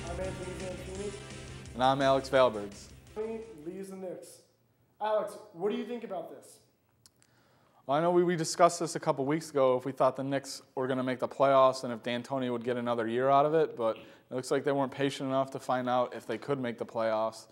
I'm Anthony Zampini. And I'm Alex Valbergs. Leaves the Knicks. Alex, what do you think about this? Well, I know we discussed this a couple weeks ago if we thought the Knicks were going to make the playoffs and if D'Antoni would get another year out of it, but it looks like they weren't patient enough to find out if they could make the playoffs.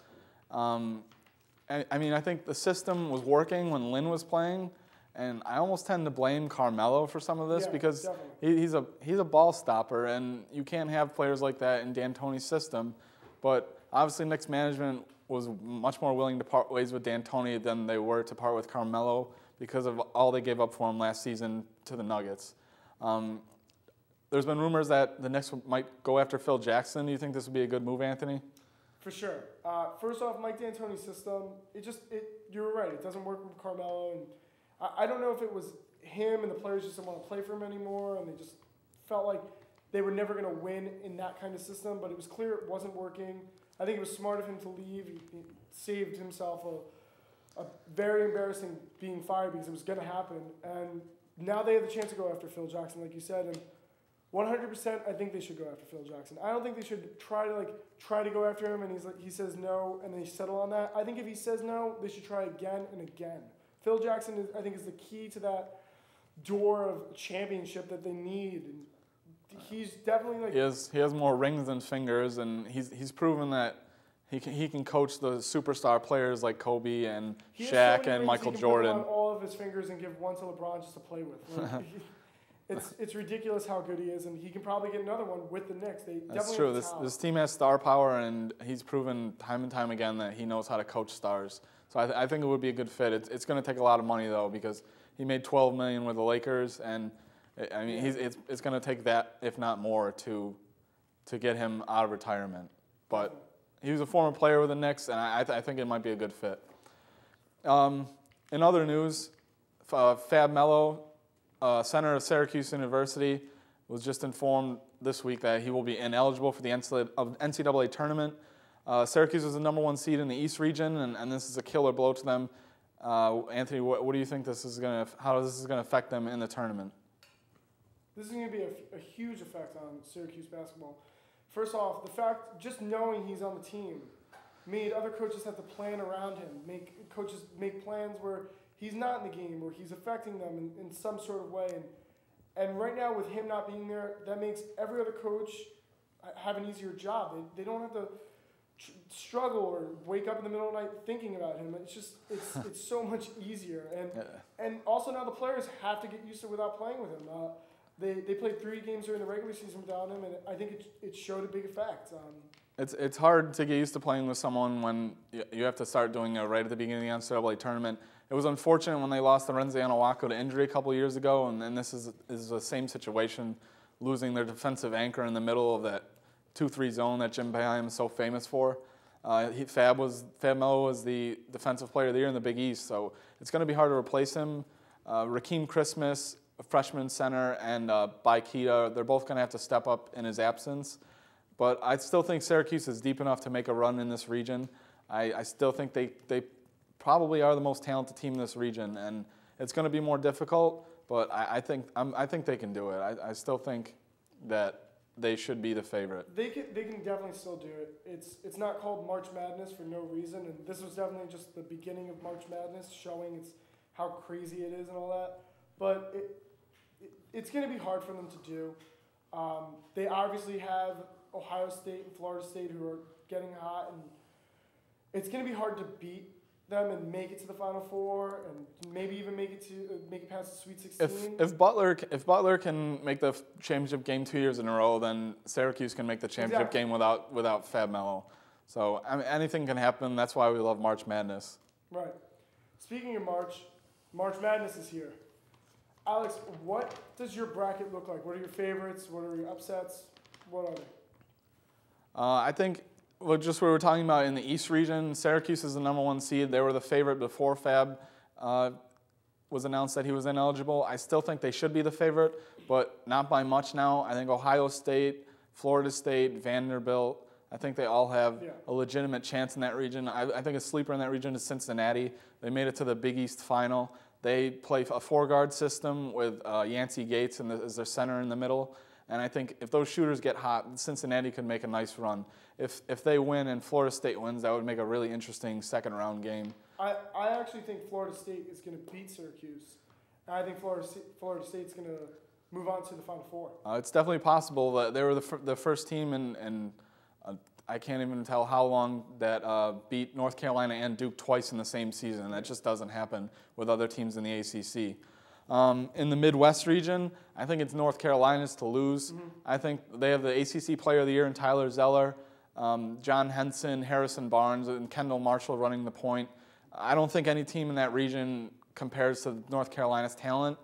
I think the system was working when Lynn was playing, and I almost tend to blame Carmelo for some of this because he's a ball stopper, and you can't have players like that in D'Antoni's system. But obviously, Knicks management was much more willing to part ways with D'Antoni than they were to part with Carmelo because of all they gave up for him last season to the Nuggets. There's been rumors that the Knicks might go after Phil Jackson. Do you think this would be a good move, Anthony? For sure. First off, Mike D'Antoni's system, you're right, it doesn't work with Carmelo. And I don't know if it was him and the players just didn't want to play for him anymore and they just felt like they were never going to win in that kind of system, but it was clear it wasn't working. I think it was smart of him to leave. He saved himself a very embarrassing being fired because it was going to happen. And now they have the chance to go after Phil Jackson, like you said. And 100%, I think they should go after Phil Jackson. I don't think they should try to go after him, and he says no, and they settle on that. I think if he says no, they should try again and again. Phil Jackson, I think, is the key to that door of championship that they need. And he's definitely he has more rings than fingers, and he's proven that he can coach the superstar players like Kobe and Shaq and Michael Jordan. He can put on all of his fingers and give one to LeBron just to play with. It's ridiculous how good he is, and he can probably get another one with the Knicks. That's true. This team has star power, and he's proven time and time again that he knows how to coach stars. So I think it would be a good fit. It's going to take a lot of money though because he made $12 million with the Lakers, and it's going to take that, if not more, to get him out of retirement. But he was a former player with the Knicks, and I think it might be a good fit. In other news, Fab Melo, center of Syracuse University, was just informed this week that he will be ineligible for the NCAA tournament. Syracuse is the #1 seed in the East region, and this is a killer blow to them. Anthony, what do you think how this is going to affect them in the tournament? This is going to be a huge effect on Syracuse basketball. First off, the fact just knowing he's on the team made other coaches have to plan around him. Coaches make plans where he's not in the game, where he's affecting them in some sort of way. And right now, with him not being there, that makes every other coach have an easier job. They don't have to struggle or wake up in the middle of the night thinking about him. It's so much easier. And also now the players have to get used to it without playing with him. They played 3 games during the regular season without him, and I think it showed a big effect. It's hard to get used to playing with someone when you have to start doing it right at the beginning of the NCAA tournament. It was unfortunate when they lost Lorenzo Anawako to injury a couple years ago, and this is the same situation, losing their defensive anchor in the middle of that 2-3 zone that Jim Boeheim is so famous for. Fab Melo was the defensive player of the year in the Big East, so it's going to be hard to replace him. Rakeem Christmas, a freshman center, and Baikita, they're both going to have to step up in his absence. But I still think Syracuse is deep enough to make a run in this region. I still think they probably are the most talented team in this region, and it's going to be more difficult, but I think they can do it. I still think that they should be the favorite. They can definitely still do it. It's not called March Madness for no reason, and this was definitely just the beginning of March Madness, showing how crazy it is and all that. But it's going to be hard for them to do. They obviously have Ohio State and Florida State who are getting hot, and it's going to be hard to beat them and make it to the Final Four, and maybe even make it past the Sweet 16. If Butler can make the championship game 2 years in a row, then Syracuse can make the championship game without Fab Melo. So anything can happen. That's why we love March Madness. Right. Speaking of March Madness is here. Alex, what does your bracket look like? What are your favorites? What are your upsets? What are they? I think just what we were talking about in the East region, Syracuse is the #1 seed. They were the favorite before Fab was announced that he was ineligible. I still think they should be the favorite, but not by much now. I think Ohio State, Florida State, Vanderbilt, I think they all have a legitimate chance in that region. I think a sleeper in that region is Cincinnati. They made it to the Big East final. They play a 4-guard system with Yancey Gates as their center in the middle. And I think if those shooters get hot, Cincinnati could make a nice run. If they win and Florida State wins, that would make a really interesting second-round game. I actually think Florida State is going to beat Syracuse. And I think Florida State's going to move on to the Final Four. It's definitely possible that they were the first team in I can't even tell how long that beat North Carolina and Duke twice in the same season. That just doesn't happen with other teams in the ACC. In the Midwest region, I think it's North Carolina's to lose. Mm-hmm. I think they have the ACC Player of the Year in Tyler Zeller, John Henson, Harrison Barnes, and Kendall Marshall running the point. I don't think any team in that region compares to North Carolina's talent.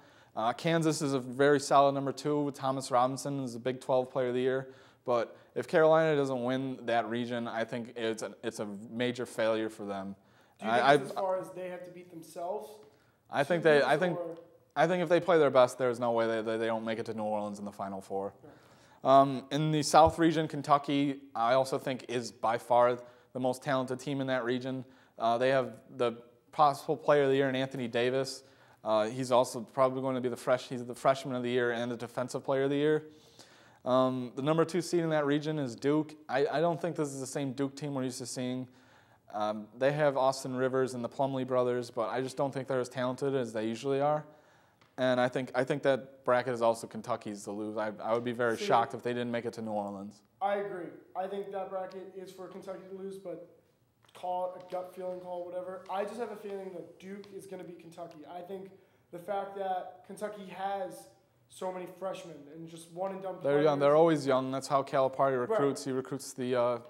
Kansas is a very solid number 2 with Thomas Robinson as the Big 12 Player of the Year. But if Carolina doesn't win that region, I think it's a major failure for them. Do you think it's as far as they have to beat themselves? I think if they play their best, there's no way they don't make it to New Orleans in the Final Four. Yeah. In the South region, Kentucky, I also think is by far the most talented team in that region. They have the possible Player of the Year in Anthony Davis. He's also probably going to be he's the Freshman of the Year and the Defensive Player of the Year. The number 2 seed in that region is Duke. I don't think this is the same Duke team we're used to seeing. They have Austin Rivers and the Plumlee brothers, but I just don't think they're as talented as they usually are. And I think that bracket is also Kentucky's to lose. I would be very shocked if they didn't make it to New Orleans. I agree. I think that bracket is for Kentucky to lose, but call it a gut feeling call, whatever. I just have a feeling that Duke is going to beat Kentucky. I think the fact that Kentucky has so many freshmen and just one-and-done players. They're young. They're always young. That's how Calipari recruits. Right. He recruits the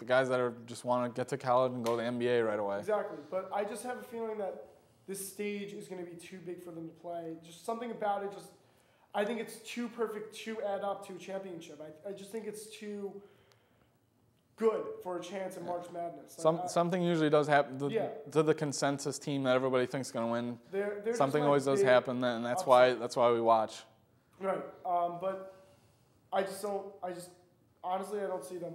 guys that just want to get to college and go to the NBA right away. Exactly. But I just have a feeling that this stage is going to be too big for them to play. Just something about it. I think it's too perfect to add up to a championship. I just think it's too good for a chance in March Madness. Something usually does happen to the consensus team that everybody thinks is going to win. They're something always does happen, and that's why we watch. Right, but honestly, I don't see them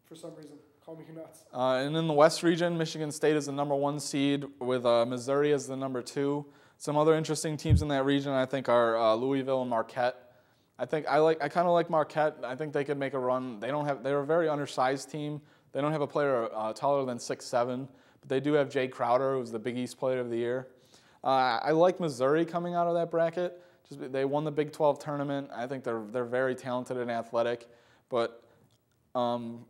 for some reason. Call me nuts. And in the West region, Michigan State is the number 1 seed with Missouri as the number 2. Some other interesting teams in that region, I think, are Louisville and Marquette. I kind of like Marquette. I think they could make a run. They're a very undersized team. They don't have a player taller than 6'7", but they do have Jay Crowder, who's the Big East Player of the Year. I like Missouri coming out of that bracket. They won the Big 12 tournament. I think they're very talented and athletic, but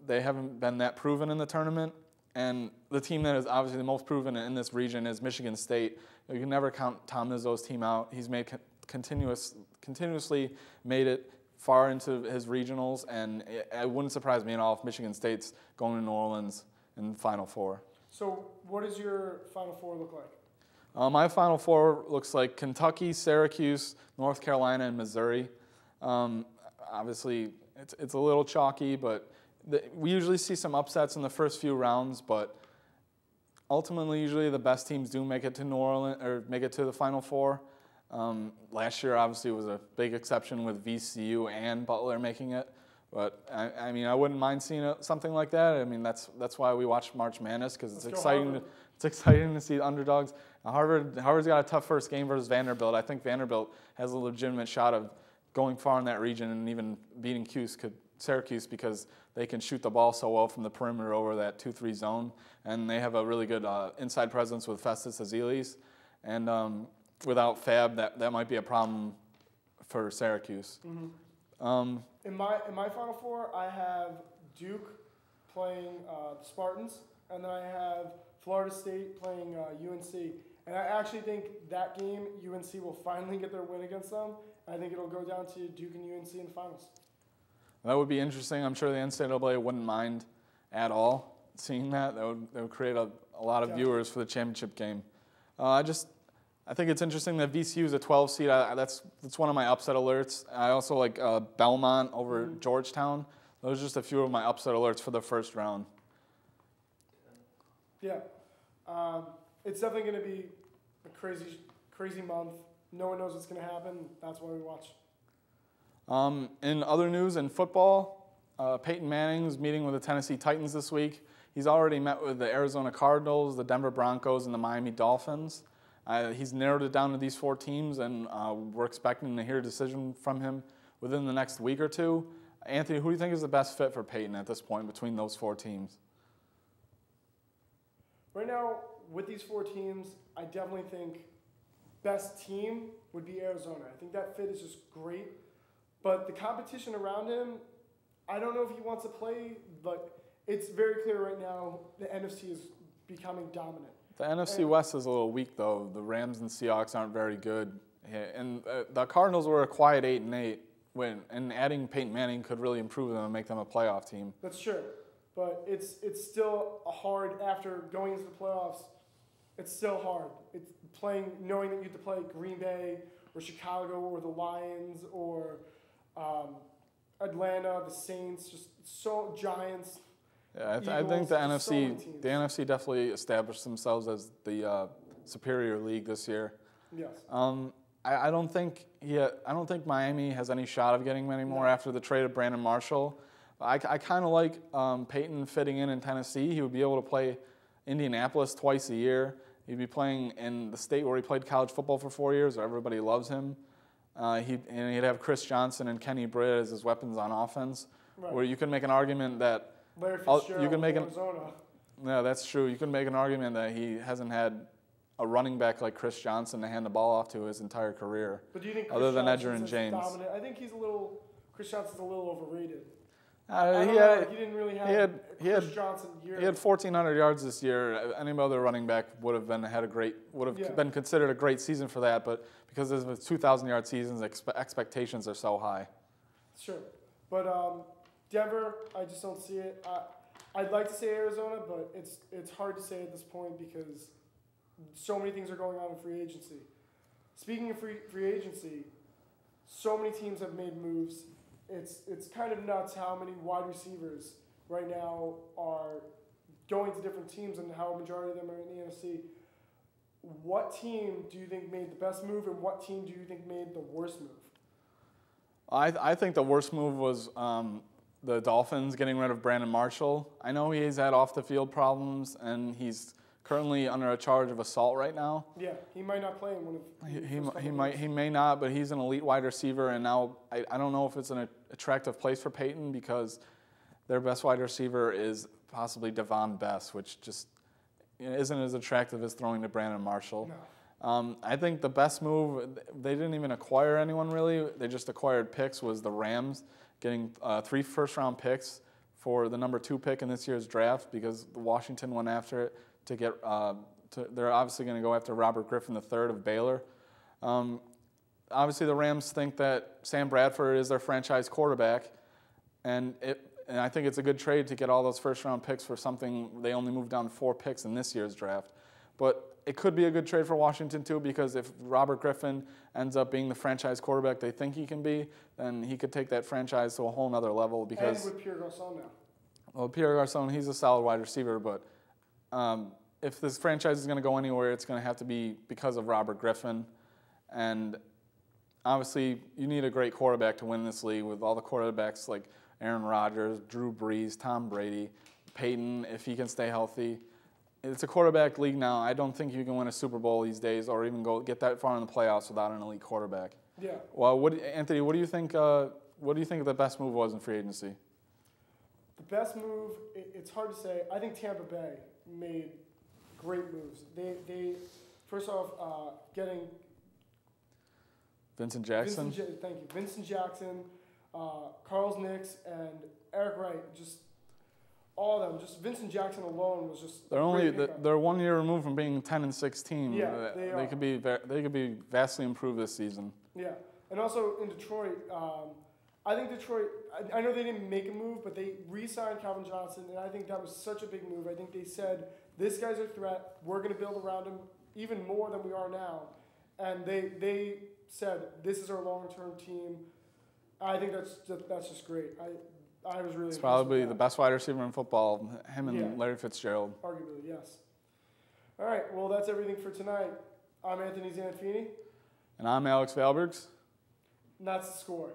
they haven't been that proven in the tournament. And the team that is obviously the most proven in this region is Michigan State. You can never count Tom Izzo's team out. He's made continuously made it far into his regionals, and it wouldn't surprise me at all if Michigan State's going to New Orleans in the Final Four. So what does your Final Four look like? My Final Four looks like Kentucky, Syracuse, North Carolina, and Missouri. Obviously, it's a little chalky, but we usually see some upsets in the first few rounds, but ultimately, usually the best teams do make it to New Orleans or make it to the Final Four. Last year, obviously, was a big exception with VCU and Butler making it. But I mean, I wouldn't mind seeing something like that. I mean, that's why we watch March Madness, because it's exciting. It's exciting to see the underdogs. Now, Harvard's got a tough first game versus Vanderbilt. I think Vanderbilt has a legitimate shot of going far in that region and even beating Syracuse, because they can shoot the ball so well from the perimeter over that 2-3 zone, and they have a really good inside presence with Festus Azelis. And without Fab, that might be a problem for Syracuse. Mm-hmm. In my Final Four, I have Duke playing the Spartans, and then I have Florida State playing UNC. And I actually think that game, UNC will finally get their win against them. I think it'll go down to Duke and UNC in the finals. That would be interesting. I'm sure the NCAA wouldn't mind at all seeing that. That would create a lot of viewers for the championship game. I think it's interesting that VCU is a 12 seed. That's one of my upset alerts. I also like Belmont over Georgetown. Those are just a few of my upset alerts for the first round. Yeah. It's definitely going to be a crazy month. No one knows what's going to happen. That's why we watch. In other news, in football, Peyton Manning is meeting with the Tennessee Titans this week. He's already met with the Arizona Cardinals, the Denver Broncos, and the Miami Dolphins. He's narrowed it down to these 4 teams, and we're expecting to hear a decision from him within the next week or two. Anthony, who do you think is the best fit for Peyton at this point between those 4 teams? Right now, with these 4 teams, I definitely think best team would be Arizona. I think that fit is just great. But the competition around him, I don't know if he wants to play, but it's very clear right now the NFC is becoming dominant. The NFC West is a little weak, though. The Rams and Seahawks aren't very good. And the Cardinals were a quiet 8-8, and adding Peyton Manning could really improve them and make them a playoff team. That's true. But it's still hard after going into the playoffs. It's still hard. It's playing, knowing that you have to play Green Bay or Chicago or the Lions or Atlanta, the Saints, just so Giants. Yeah, Eagles, I think the NFC definitely established themselves as the superior league this year. Yes. I don't think Miami has any shot of getting him anymore after the trade of Brandon Marshall. I kind of like Peyton fitting in Tennessee. He would be able to play Indianapolis twice a year. He'd be playing in the state where he played college football for 4 years, where everybody loves him. He'd have Chris Johnson and Kenny Britt as his weapons on offense, where you can make an argument that Yeah, that's true. You can make an argument that he hasn't had a running back like Chris Johnson to hand the ball off to his entire career. But do you think other than Edgerrin James? Dominant? I think Chris Johnson's a little overrated. He didn't really have Chris Johnson year. He had 1,400 yards this year. Any other running back would have been considered a great season for that. But because of his 2,000-yard seasons, expectations are so high. Sure, but Denver, I just don't see it. I'd like to say Arizona, but it's hard to say at this point because so many things are going on in free agency. Speaking of free agency, so many teams have made moves. It's kind of nuts how many wide receivers right now are going to different teams and how a majority of them are in the NFC. What team do you think made the best move and what team do you think made the worst move? I think the worst move was the Dolphins getting rid of Brandon Marshall. I know he's had off-the-field problems and he's currently under a charge of assault right now. Yeah, he might not play in one of he may not, but he's an elite wide receiver, and now I don't know if it's an attractive place for Peyton because their best wide receiver is possibly Devon Best, which just isn't as attractive as throwing to Brandon Marshall. No. I think the best move, they didn't even acquire anyone really. They just acquired picks, was the Rams getting 3 first-round picks for the number 2 pick in this year's draft because Washington went after it to get they're obviously going to go after Robert Griffin III of Baylor. Obviously, the Rams think that Sam Bradford is their franchise quarterback, and I think it's a good trade to get all those first-round picks for something. They only moved down 4 picks in this year's draft. But it could be a good trade for Washington, too, because if Robert Griffin ends up being the franchise quarterback they think he can be, then he could take that franchise to a whole nother level. Because, and with Pierre Garçon now. Well, Pierre Garçon, he's a solid wide receiver, but if this franchise is going to go anywhere, it's going to have to be because of Robert Griffin. And obviously, you need a great quarterback to win this league with all the quarterbacks like Aaron Rodgers, Drew Brees, Tom Brady, Peyton, if he can stay healthy. It's a quarterback league now. I don't think you can win a Super Bowl these days or even get that far in the playoffs without an elite quarterback. Yeah. Well, Anthony, what do you think the best move was in free agency? The best move, it's hard to say. I think Tampa Bay made great moves. They first off, getting Vincent Jackson. Thank you. Vincent Jackson, Carl Nicks, and Eric Wright. Just all of them. Just Vincent Jackson alone was just. They're 1 year removed from being 10-16. Yeah, they could be vastly improved this season. Yeah, and also in Detroit, I think Detroit. I know they didn't make a move, but they re-signed Calvin Johnson, and I think that was such a big move. I think they said, "This guy's a threat. We're going to build around him even more than we are now," and they said, "This is our long-term team." I think that's just great. I was really. It's probably the best wide receiver in football. Him and Larry Fitzgerald. Arguably, yes. All right. Well, that's everything for tonight. I'm Anthony Zanfini. And I'm Alex Valbergs. And that's the score.